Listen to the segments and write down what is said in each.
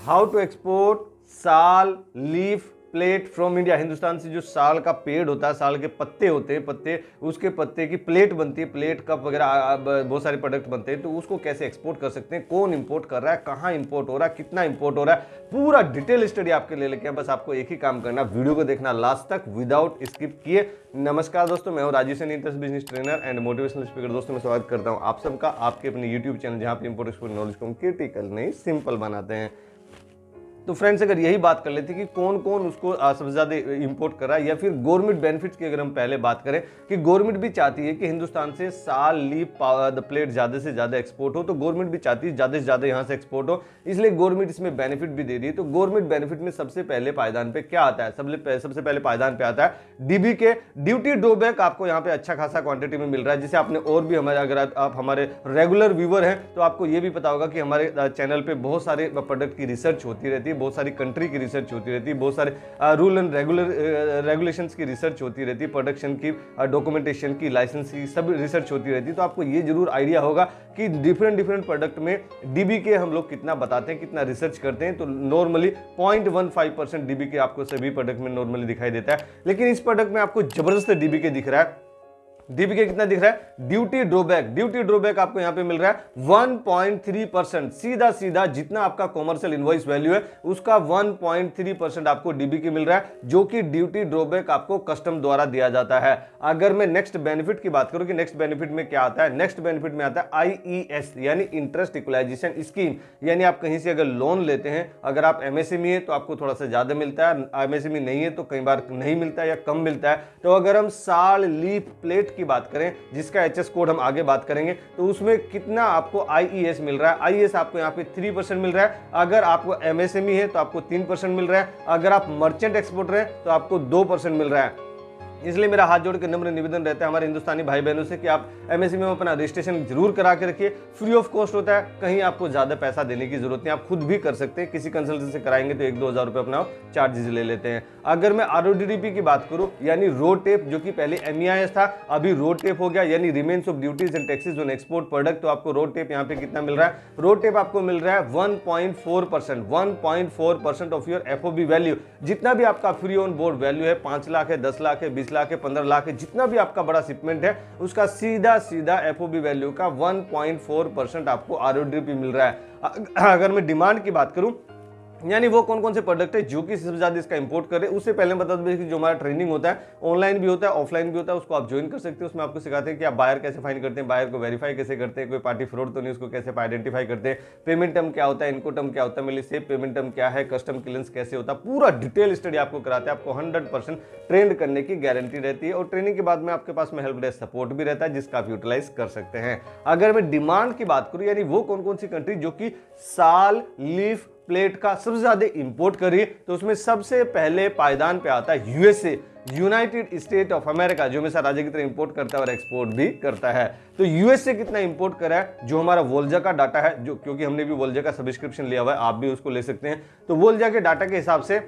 How to export साल leaf plate from India. Hindustan से जो साल का पेड़ होता है, साल के पत्ते होते हैं, पत्ते, उसके पत्ते की प्लेट बनती है, प्लेट कप वगैरह बहुत सारे प्रोडक्ट बनते हैं, तो उसको कैसे एक्सपोर्ट कर सकते हैं, कौन इंपोर्ट कर रहा है, कहाँ इंपोर्ट हो रहा है, कितना इंपोर्ट हो रहा है, पूरा डिटेल स्टडी आपके ले लेके बस आपको एक ही काम करना, वीडियो को देखना लास्ट तक विदाउट स्किप किए। नमस्कार दोस्तों, मैं हूं Rajiv Saini, interest business trainer and motivational speaker. दोस्तों मैं स्वागत करता हूं आप सबका आपके अपने यूट्यूब चैनल, जहां पे इंपोर्ट एक्सपोर्ट नॉलेज को हम क्रिटिकल नहीं सिंपल बनाते हैं। तो फ्रेंड्स, अगर यही बात कर लेते कि कौन कौन उसको सबसे ज्यादा इंपोर्ट कर रहा है, या फिर गवर्नमेंट बेनिफिट्स की अगर हम पहले बात करें कि गवर्नमेंट भी चाहती है कि हिंदुस्तान से साल लीफ प्लेट ज्यादा से ज्यादा एक्सपोर्ट हो, तो गवर्नमेंट भी चाहती है ज्यादा से ज्यादा यहाँ से एक्सपोर्ट हो, इसलिए गवर्नमेंट इसमें बेनिफिट भी दे रही है। तो गवर्नमेंट बेनिफिट में सबसे पहले पायदान पे क्या आता है? सबसे पहले पायदान पे आता है डीबी के ड्यूटी ड्रॉबैक। आपको यहाँ पे अच्छा खासा क्वांटिटी में मिल रहा है, जिसे आपने और भी हमारे, अगर आप हमारे रेगुलर व्यूअर हैं तो आपको ये भी पता होगा कि हमारे चैनल पे बहुत सारे प्रोडक्ट की रिसर्च होती रहती है, बहुत सारी कंट्री की रिसर्च होती रहती है, बहुत सारे रूल एंड रेगुलेशंस की रिसर्च होती रहती है, प्रोडक्शन की, डॉक्यूमेंटेशन की, लाइसेंस की, सब रिसर्च होती रहती है। तो आपको ये जरूर आइडिया होगा कि डिफरेंट प्रोडक्ट में डीबी के हम लोग कितना बताते हैं, कितना रिसर्च करते हैं। तो नॉर्मली 0.15% डीबी के आपको सभी प्रोडक्ट में नॉर्मली दिखाई देता है, लेकिन इस प्रोडक्ट में आपको जबरदस्त डीबी के दिख रहा है। डीबी के कितना दिख रहा है? ड्यूटी ड्रॉबैक आपको यहां पे मिल रहा है 1.3%। सीधा सीधा जितना आपका कॉमर्शियल इनवॉइस वैल्यू है उसका 1.3% आपको डीबी की मिल रहा है, जो कि ड्यूटी ड्रॉबैक आपको कस्टम द्वारा दिया जाता है। अगर मैं नेक्स्ट बेनिफिट की बात करूं कि नेक्स्ट बेनिफिट में क्या आता है, नेक्स्ट बेनिफिट में आता है आईईएस यानी इंटरेस्ट इक्वलाइजेशन स्कीम। यानी आप कहीं से अगर लोन लेते हैं, अगर आप एमएसएमई है तो आपको थोड़ा सा ज्यादा मिलता है, एमएसएमई नहीं है तो कई बार नहीं मिलता है या कम मिलता है। तो अगर हम साल लीफ प्लेट की बात करें, जिसका एचएस कोड हम आगे बात करेंगे, तो उसमें कितना आपको आईईएस मिल रहा है? आईईएस आपको यहाँ पे 3% मिल रहा है। अगर आपको एमएसएमई है तो आपको 3% मिल रहा है। अगर आप मर्चेंट एक्सपोर्टर हैं तो आपको 2% मिल रहा है। इसलिए मेरा हाथ जोड़ के नम्र निवेदन रहता है हमारे हिंदुस्तानी भाई बहनों से कि आप एमएसएमई में अपना रजिस्ट्रेशन जरूर करा के रखिए। फ्री ऑफ कॉस्ट होता है, कहीं आपको ज्यादा पैसा देने की जरूरत नहीं, आप खुद भी कर सकते हैं। किसी कंसल्टेंट से कराएंगे तो 1-2 हज़ार रुपए अपना चार्जेस ले लेते हैं। अगर मैं आरओडीडीपी की बात करूं, यानी रोड टेप, जो कि पहले एमईआईएस था, अभी रोड टेप हो गया, यानी remains of duties and taxes on export product. तो आपको रोड टेप यहाँ पे कितना मिल रहा है? रोड टेप आपको मिल रहा है 1.4% ऑफ योर एफओबी वैल्यू। जितना भी आपका फ्री ऑन बोर्ड वैल्यू है, 5 लाख है, 10 लाख है, 20 लाख है, 15 लाख, जितना भी आपका बड़ा शिपमेंट है, उसका सीधा सीधा एफओबी वैल्यू का 1.4% आपको आरओडीपी मिल रहा है। अगर मैं डिमांड की बात करूं, यानी वो कौन कौन से प्रोडक्ट है जो कि सबसे ज्यादा इसका इंपोर्ट कर रहे हैं, उससे पहले बता दें कि जो हमारा ट्रेनिंग होता है, ऑनलाइन भी होता है, ऑफलाइन भी होता है, उसको आप ज्वाइन कर सकते हैं। उसमें आपको सिखाते हैं कि आप बायर कैसे फाइंड करते हैं, बायर को वेरीफाई कैसे करते हैं, कोई पार्टी फ्रॉड तो नहीं, उसको कैसे आइडेंटिफाई करते हैं, पेमेंट टर्म क्या होता है, इनको टर्म क्या होता है, मेरे सेफ पेमेंट टर्म क्या है, कस्टम क्लियरेंस कैसे होता है, पूरा डिटेल स्टडी आपको कराते हैं। आपको 100% ट्रेंड करने की गारंटी रहती है, और ट्रेनिंग के बाद में आपके पास में हेल्प डेस्क सपोर्ट भी रहता है, जिसका आप यूटिलाइज कर सकते हैं। अगर मैं डिमांड की बात करूं, यानी वो कौन कौन सी कंट्री जो कि साल लीफ प्लेट का सबसे ज्यादा इंपोर्ट करिए, तो उसमें सबसे पहले पायदान पे आता है USA, United state of America, जो हमेशा राजा की तरह इंपोर्ट करता है और एक्सपोर्ट भी करता है। तो यूएसए कितना इंपोर्ट करा है, जो हमारा वोल्जा का डाटा है, जो क्योंकि हमने भी वोल्जा का सब्सक्रिप्शन लिया हुआ है, आप भी उसको ले सकते हैं। तो वोल्जा के डाटा के हिसाब से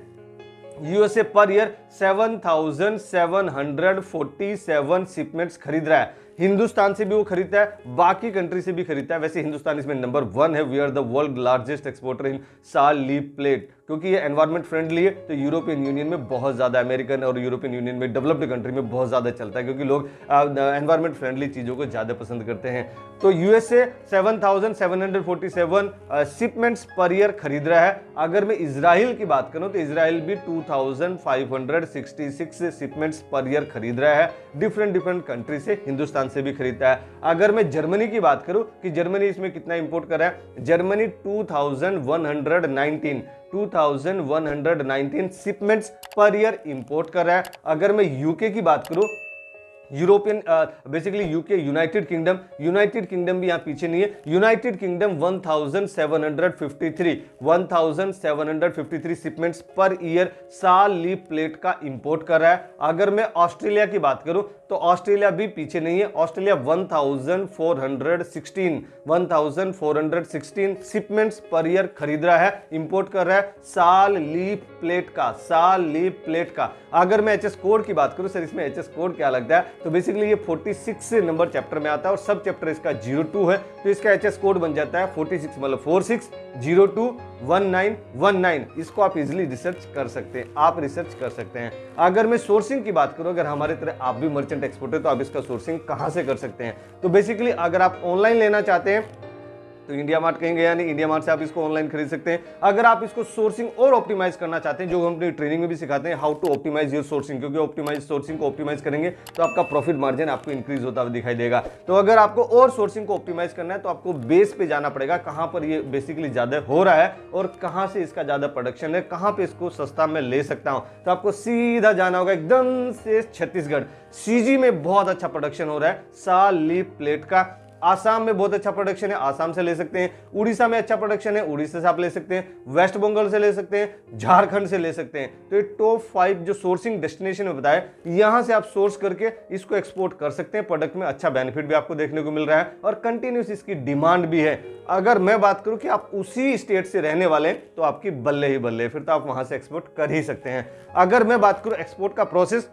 यूएसए पर ईयर 7,747 शिपमेंट्स खरीद रहा है। हिंदुस्तान से भी वो खरीदता है, बाकी कंट्री से भी खरीदता है। वैसे हिंदुस्तान इसमें नंबर 1 है। We are the world largest exporter in sal leaf plate, क्योंकि ये एनवायरमेंट फ्रेंडली है। तो यूरोपियन यूनियन में बहुत ज्यादा, अमेरिकन और यूरोपियन यूनियन में, डेवलप्ड कंट्री में बहुत ज्यादा चलता है, क्योंकि लोग एनवायरमेंट फ्रेंडली चीजों को ज्यादा पसंद करते हैं। तो यूएसए 7,747 शिपमेंट्स पर ईयर खरीद रहा है। अगर मैं इजराइल की बात करूं तो इजराइल भी 2,566 शिपमेंट्स पर ईयर खरीद रहा है, डिफरेंट कंट्री से, हिंदुस्तान से भी खरीदता है। अगर मैं जर्मनी की बात करूं कि जर्मनी इसमें कितना इंपोर्ट कर रहा है, Germany 2,119 shipments per year import कर रहा है। अगर मैं यूके की बात करूं, European basically UK, United kingdom भी यहां पीछे नहीं है। United kingdom 1753 shipments per year साल लीफ प्लेट का इंपोर्ट कर रहा है। अगर मैं ऑस्ट्रेलिया की बात करूं तो ऑस्ट्रेलिया भी पीछे नहीं है। ऑस्ट्रेलिया 1416 शिपमेंट्स पर ईयर खरीद रहा है, इंपोर्ट कर रहा है साल लीफ प्लेट का। अगर मैं एचएस कोड की बात करूं सर, इसमें एचएस कोड क्या लगता है, तो बेसिकली ये 46 नंबर चैप्टर में आता है और सब चैप्टर इसका 02 है, तो इसका एचएस कोड बन जाता है 46, मतलब 46021919। इसको आप इजीली रिसर्च कर सकते हैं। अगर मैं सोर्सिंग की बात करूं, अगर हमारे तरह आप भी मर्चेंट एक्सपोर्टर, तो आप इसका सोर्सिंग कहां से कर सकते हैं, तो बेसिकली अगर आप ऑनलाइन लेना चाहते हैं तो इंडिया मार्ट कहेंगे, यानी इंडिया मार्ट से आप इसको ऑनलाइन खरीद सकते हैं। अगर आप इसको सोर्सिंग और ऑप्टिमाइज करना चाहते हैं, जो हम अपनी ट्रेनिंग में भी सिखाते हैं, how to optimise your sourcing, क्योंकि ऑप्टिमाइज सोर्सिंग को ऑप्टिमाइज करेंगे तो आपका प्रॉफिट मार्जिन आपको इंक्रीज होता हुआ दिखाई देगा। तो अगर आपको और सोर्सिंग को ऑप्टिमाइज करना है तो आपको बेस पे जाना पड़ेगा, कहां पर ये बेसिकली ज्यादा हो रहा है और कहां से इसका ज्यादा प्रोडक्शन है, कहां पे इसको सस्ता में ले सकता हूं। तो आपको सीधा जाना होगा एकदम से छत्तीसगढ़। सीजी में बहुत अच्छा प्रोडक्शन हो रहा है साल लीफ प्लेट का। आसाम में बहुत अच्छा प्रोडक्शन है, आसाम से ले सकते हैं। उड़ीसा में अच्छा प्रोडक्शन है, उड़ीसा से आप ले सकते हैं। वेस्ट बंगाल से ले सकते हैं, झारखंड से ले सकते हैं। तो ये टॉप 5 जो सोर्सिंग डेस्टिनेशन में बताया, यहां से आप सोर्स करके इसको एक्सपोर्ट कर सकते हैं। प्रोडक्ट में अच्छा बेनिफिट भी आपको देखने को मिल रहा है और कंटिन्यूस इसकी डिमांड भी है। अगर मैं बात करूं कि आप उसी स्टेट से रहने वाले हैं तो आपकी बल्ले ही बल्ले, फिर तो आप वहां से एक्सपोर्ट कर ही सकते हैं। अगर मैं बात करूं एक्सपोर्ट का प्रोसेस,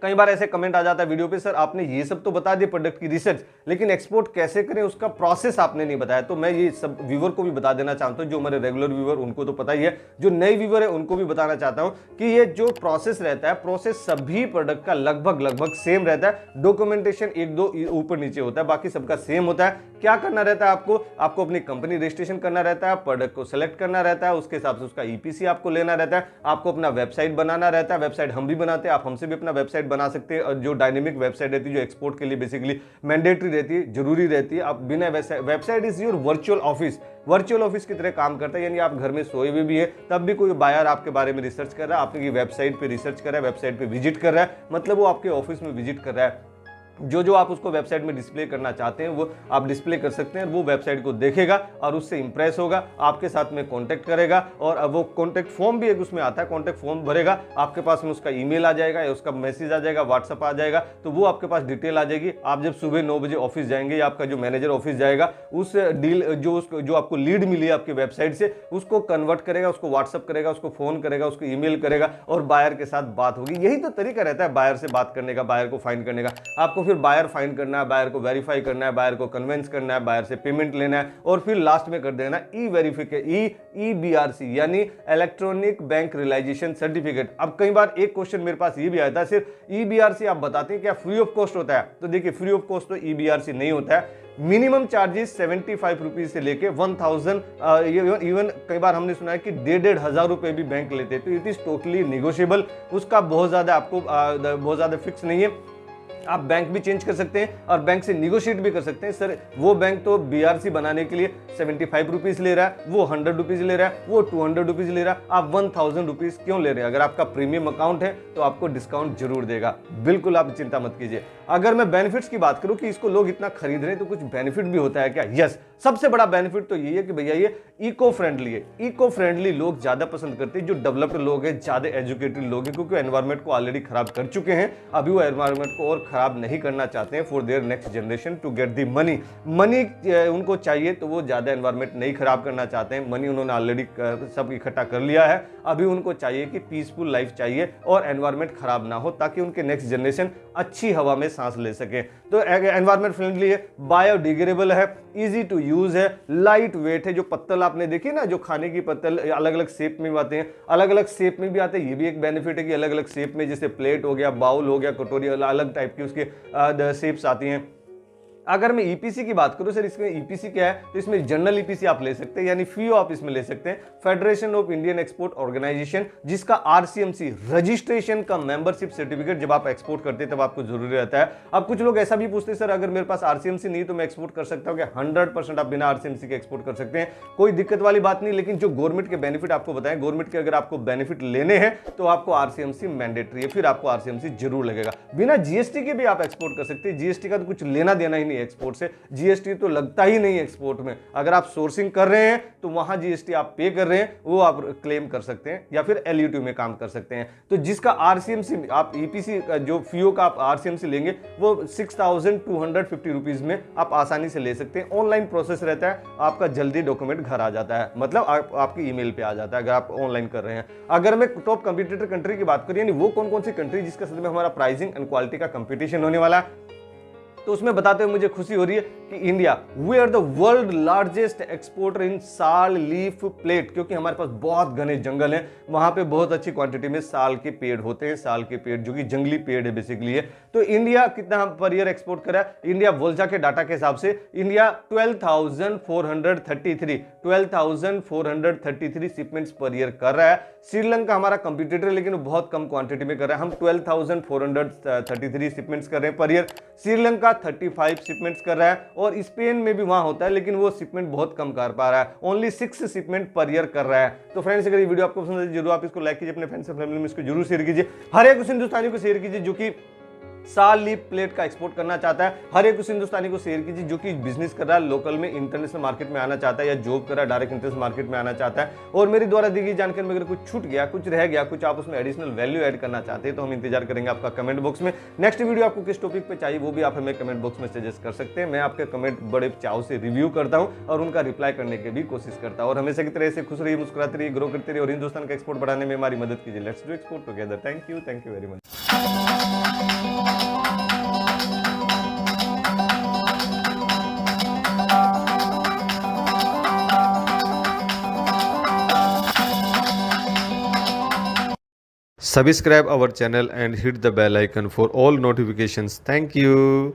कई बार ऐसे कमेंट आ जाता है वीडियो पे, सर आपने ये सब तो बता दिया प्रोडक्ट की रिसर्च, लेकिन एक्सपोर्ट कैसे करें उसका प्रोसेस आपने नहीं बताया। तो मैं ये सब व्यूवर को भी बता देना चाहता हूं, जो हमारे रेगुलर व्यूवर उनको तो पता ही है, जो नए व्यूवर है उनको भी बताना चाहता हूं कि ये जो प्रोसेस रहता है, प्रोसेस सभी प्रोडक्ट का लगभग सेम रहता है। डॉक्यूमेंटेशन 1-2 ऊपर नीचे होता है, बाकी सबका सेम होता है। क्या करना रहता है आपको अपनी कंपनी रजिस्ट्रेशन करना रहता है, प्रोडक्ट को सिलेक्ट करना रहता है, उसके हिसाब से उसका ईपीसी आपको लेना रहता है, आपको अपना वेबसाइट बनाना रहता है। वेबसाइट हम भी बनाते हैं, आप हमसे भी अपना वेबसाइट बना सकते हैं। और जो डायनेमिक वेबसाइट रहती है, जो एक्सपोर्ट के लिए बेसिकली मैंडेटरी रहती है, जरूरी रहती है। आप बिना website is your virtual office की तरह काम करता है, यानी आप घर में सोए हुए भी है तब भी कोई बायर आपके बारे में रिसर्च कर रहा है, आपकी वेबसाइट पे रिसर्च कर रहा है, वेबसाइट पे विजिट कर रहा है, मतलब वो आपके ऑफिस में विजिट कर रहा है। जो आप उसको वेबसाइट में डिस्प्ले करना चाहते हैं वो आप डिस्प्ले कर सकते हैं। वो वेबसाइट को देखेगा और उससे इंप्रेस होगा, आपके साथ में कांटेक्ट करेगा। और अब वो कांटेक्ट फॉर्म भी एक उसमें आता है, कांटेक्ट फॉर्म भरेगा, आपके पास में उसका ईमेल आ जाएगा या उसका मैसेज आ जाएगा, व्हाट्सएप आ जाएगा, तो वो आपके पास डिटेल आ जाएगी। आप जब सुबह 9 बजे ऑफिस जाएंगे या आपका जो मैनेजर ऑफिस जाएगा, उस डील जो आपको लीड मिली है आपकी वेबसाइट से, उसको कन्वर्ट करेगा, उसको व्हाट्सएप करेगा, उसको फोन करेगा, उसको ईमेल करेगा और बायर के साथ बात होगी। यही तो तरीका रहता है बायर से बात करने का, बायर को फाइंड करने का। आपको फिर बायर फाइंड करना है, बायर को वेरीफाई करना है, बायर को कन्विंस करना है, बायर से पेमेंट लेना है और फिर लास्ट में कर देना EBRC यानी इलेक्ट्रॉनिक बैंक रियलाइजेशन सर्टिफिकेट। अब कई बार एक क्वेश्चन मेरे पास ये भी आया था, सिर्फ EBRC आप बताते हैं क्या फ्री ऑफ कॉस्ट होता है? तो देखिए फ्री ऑफ कॉस्ट तो EBRC नहीं होता है। मिनिमम चार्जेस 75 रुपीज से लेके 1000, इवन कई बार हमने सुना है कि 1,500 रुपए भी बैंक लेते हैं। तो इट इज टोटली निगोशिएबल, उसका बहुत ज्यादा फिक्स नहीं है। आप बैंक भी चेंज कर सकते हैं और बैंक से निगोशिएट भी कर सकते हैं। सर वो बैंक तो BRC बनाने के लिए 75 रुपीज ले रहा है, वो 100 रुपीज ले रहा है, वो 200 रुपीज ले रहा है, आप 1000 रुपीज क्यों ले रहे हैं? अगर आपका प्रीमियम अकाउंट है तो आपको डिस्काउंट जरूर देगा, बिल्कुल आप चिंता मत कीजिए। अगर मैं बेनिफिट्स की बात करूं कि इसको लोग इतना खरीद रहे हैं तो कुछ बेनिफिट भी होता है क्या? यस, सबसे बड़ा बेनिफिट तो यही है कि भैया ये इको फ्रेंडली है। इको फ्रेंडली लोग ज्यादा पसंद करते हैं, जो डेवलप्ड लोग हैं, ज्यादा एजुकेटेड लोग हैं, क्योंकि एनवायरमेंट को ऑलरेडी खराब कर चुके हैं, अभी वो एनवायरमेंट को और खराब नहीं करना चाहते हैं for their next generation to get the money उनको चाहिए, तो वो ज्यादा एनवायरमेंट नहीं खराब करना चाहते हैं। मनी उन्होंने ऑलरेडी सब इकट्ठा कर लिया है, अभी उनको चाहिए कि पीसफुल लाइफ चाहिए और एनवायरमेंट खराब ना हो, ताकि उनके नेक्स्ट जनरेशन अच्छी हवा में सांस ले सके। तो एनवायरमेंट फ्रेंडली है, बायोडिग्रेडेबल है, इजी टू यूज है, लाइट वेट है। जो पत्तल आपने देखी ना, जो खाने की पत्तल अलग अलग शेप में भी आते हैं, अलग अलग शेप में भी आते हैं, ये भी एक बेनिफिट है कि अलग अलग शेप में, जैसे प्लेट हो गया, बाउल हो गया, कटोरी, अलग टाइप की उसके शेप्स आती हैं। अगर मैं ईपीसी की बात करूं, सर इसमें ईपीसी क्या है, तो इसमें जनरल ईपीसी आप ले सकते हैं, यानी फीओ आप इसमें ले सकते हैं। Federation of Indian Export Organisation, जिसका RCMC रजिस्ट्रेशन का मेंबरशिप सर्टिफिकेट जब आप एक्सपोर्ट करते हैं तब आपको जरूरी रहता है। अब कुछ लोग ऐसा भी पूछते हैं, सर अगर मेरे पास RCMC नहीं तो मैं एक्सपोर्ट कर सकता हूं क्या? 100% आप बिना RCMC के एक्सपोर्ट कर सकते हैं, कोई दिक्कत वाली बात नहीं। लेकिन जो गवर्नमेंट के बेनिफिट आपको बताएं, गवर्नमेंट के अगर आपको बेनिफिट लेने हैं तो आपको RCMC मैंडेटरी है, फिर आपको RCMC जरूर लगेगा। बिना GST के भी आप एक्सपोर्ट कर सकते हैं, GST का तो कुछ लेना देना ही नहीं एक्सपोर्ट से, जीएसटी तो लगता ही नहीं एक्सपोर्ट में। अगर आप सोर्सिंग कर रहे हैं तो वहां जीएसटी आप पे कर रहे हैं, वो आप क्लेम कर सकते हैं या फिर एलयूटी में काम कर सकते हैं। तो जिसका आरसीएमसी आप ईपीसी जो फीओ का आप आरसीएमसी लेंगे वो 6250 रुपीज में आप आसानी से ले सकते हैं। ऑनलाइन प्रोसेस रहता है, आपका जल्दी डॉक्यूमेंट घर आ जाता है, मतलब आपकी ईमेल पे आ जाता है अगर आप ऑनलाइन कर रहे हैं। अगर मैं टॉप कंपटीटर कंट्री की बात करूं, यानी वो कौन कौन सी कंट्री जिसके साथ में हमारा प्राइसिंग एंड क्वालिटी का कंपटीशन होने वाला है, तो उसमें बताते हुए मुझे खुशी हो रही है कि India we are the world largest exporter in sal leaf plate, क्योंकि हमारे पास बहुत घने जंगल हैं, वहां पे बहुत अच्छी क्वांटिटी में साल के पेड़ होते हैं, साल के पेड़ जो कि जंगली पेड़ है बेसिकली है। तो इंडिया कितना पर ईयर एक्सपोर्ट करा है, इंडिया वोल्जा के डाटा के हिसाब से इंडिया 12,433 शिपमेंट्स पर ईयर कर रहा है। श्रीलंका हमारा कंपटीटर लेकिन बहुत कम क्वांटिटी में कर रहा है, हम 12,433 शिपमेंट्स कर रहे हैं पर ईयर, श्रीलंका 35 शिपमेंट्स कर रहा है, और स्पेन में भी वहां होता है लेकिन वो शिपमेंट बहुत कम कर पा रहा है, ओनली 6 शिपमेंट पर ईयर कर रहा है। तो फ्रेंड्स अगर ये वीडियो आपको पसंद है जरूर आप इसको लाइक कीजिए, अपने फ्रेंड्स और फैमिली में इसको जरूर शेयर कीजिए, हर एक उस हिंदुस्तानी को शेयर कीजिए जो कि साल लीफ प्लेट का एक्सपोर्ट करना चाहता है, हर एक उस हिंदुस्तानी को शेयर कीजिए जो कि बिजनेस कर रहा है, लोकल में इंटरनेशनल मार्केट में आना चाहता है, या जॉब कर रहा है डायरेक्ट इंटरनेशनल मार्केट में आना चाहता है। और मेरे द्वारा दी गई जानकारी में अगर कुछ छूट गया, कुछ रह गया, कुछ आप उसमें एडिशनल वैल्यू ऐड करना चाहते हैं तो हम इंतजार करेंगे आपका कमेंट बॉक्स में। नेक्स्ट वीडियो आपको किस टॉपिक पे चाहिए वो भी आप हमें कमेंट बॉक्स में सजेस्ट कर सकते हैं, मैं आपके कमेंट बड़े चाव से रिव्यू करता हूं और उनका रिप्लाई करने की भी कोशिश करता हूं। और हमेशा की तरह से खुश रहिए, मुस्कुराते रहिए, ग्रो करते रहिए और हिंदुस्तान का एक्सपोर्ट बढ़ाने में हमारी मदद कीजिए। Let's do export together. Thank you very much. Subscribe our channel and hit the bell icon for all notifications. Thank you.